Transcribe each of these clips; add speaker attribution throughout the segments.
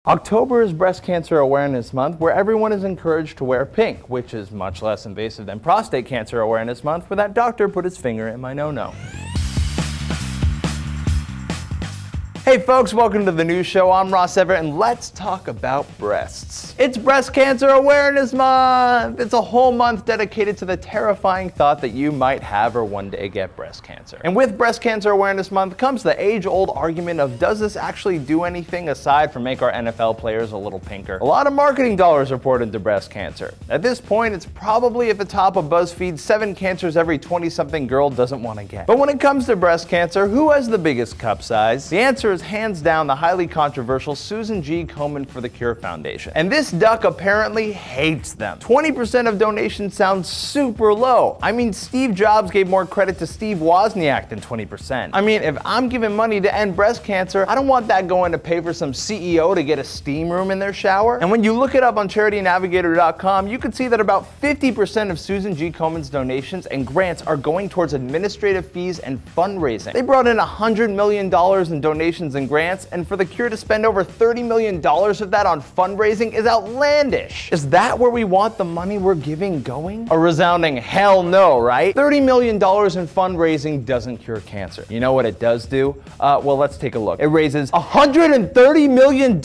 Speaker 1: October is Breast Cancer Awareness Month, where everyone is encouraged to wear pink, which is much less invasive than Prostate Cancer Awareness Month, where that doctor put his finger in my no-no. Hey folks, welcome to the news show. I'm Ross Everett, and let's talk about breasts. It's Breast Cancer Awareness Month! It's a whole month dedicated to the terrifying thought that you might have or one day get breast cancer. And with Breast Cancer Awareness Month comes the age-old argument of, does this actually do anything aside from make our NFL players a little pinker? A lot of marketing dollars are poured into breast cancer. At this point, it's probably at the top of BuzzFeed's 7 cancers every 20-something girl doesn't want to get. But when it comes to breast cancer, who has the biggest cup size? The answer is hands down the highly controversial Susan G. Komen for the Cure Foundation. And this duck apparently hates them. 20% of donations sounds super low. I mean, Steve Jobs gave more credit to Steve Wozniak than 20%. I mean, if I'm giving money to end breast cancer, I don't want that going to pay for some CEO to get a steam room in their shower. And when you look it up on charitynavigator.com, you can see that about 50% of Susan G. Komen's donations and grants are going towards administrative fees and fundraising. They brought in $100 million in donations and grants, and for the Cure to spend over $30 million of that on fundraising is outlandish. Is that where we want the money we're giving going? A resounding hell no, right? $30 million in fundraising doesn't cure cancer. You know what it does do? Well, let's take a look. It raises $130 million?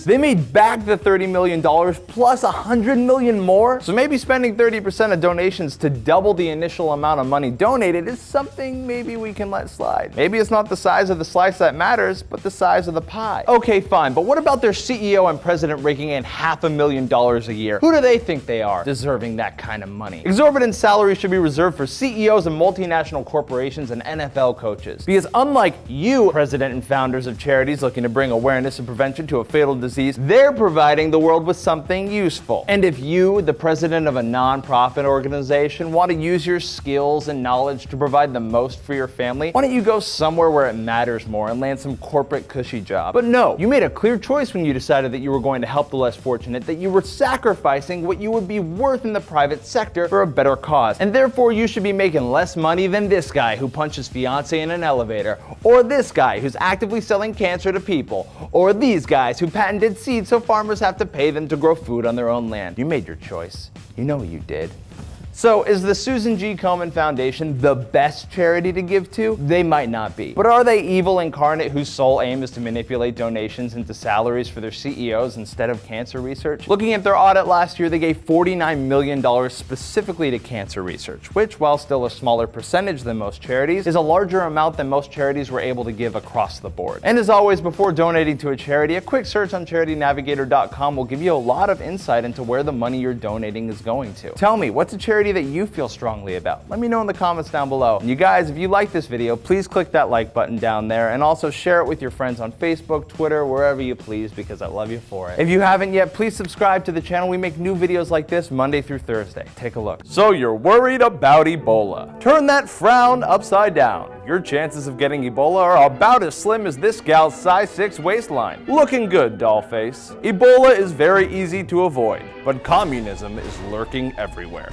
Speaker 1: They made back the $30 million plus $100 million more? So maybe spending 30% of donations to double the initial amount of money donated is something maybe we can let slide. Maybe it's not the size of the slice that matters, but the size of the pie. Okay, fine, but what about their CEO and president raking in $500,000 a year? Who do they think they are, deserving that kind of money? Exorbitant salaries should be reserved for CEOs of multinational corporations and NFL coaches. Because unlike you, president and founders of charities looking to bring awareness and prevention to a fatal disease, they're providing the world with something useful. And if you, the president of a non-profit organization, want to use your skills and knowledge to provide the most for your family, why don't you go somewhere where it matters more and land some corporate cushy job? But no, you made a clear choice when you decided that you were going to help the less fortunate, that you were sacrificing what you would be worth in the private sector for a better cause. And therefore you should be making less money than this guy who punched his fiance in an elevator, or this guy who's actively selling cancer to people, or these guys who patented seeds so farmers have to pay them to grow food on their own land. You made your choice. You know you did. So is the Susan G. Komen Foundation the best charity to give to? They might not be. But are they evil incarnate whose sole aim is to manipulate donations into salaries for their CEOs instead of cancer research? Looking at their audit last year, they gave $49 million specifically to cancer research, which, while still a smaller percentage than most charities, is a larger amount than most charities were able to give across the board. And as always, before donating to a charity, a quick search on charitynavigator.com will give you a lot of insight into where the money you're donating is going to. Tell me, what's a charity that you feel strongly about? Let me know in the comments down below. And you guys, if you like this video, please click that like button down there and also share it with your friends on Facebook, Twitter, wherever you please, because I love you for it. If you haven't yet, please subscribe to the channel. We make new videos like this Monday through Thursday. Take a look. So you're worried about Ebola. Turn that frown upside down. Your chances of getting Ebola are about as slim as this gal's size 6 waistline. Looking good, dollface. Ebola is very easy to avoid, but communism is lurking everywhere.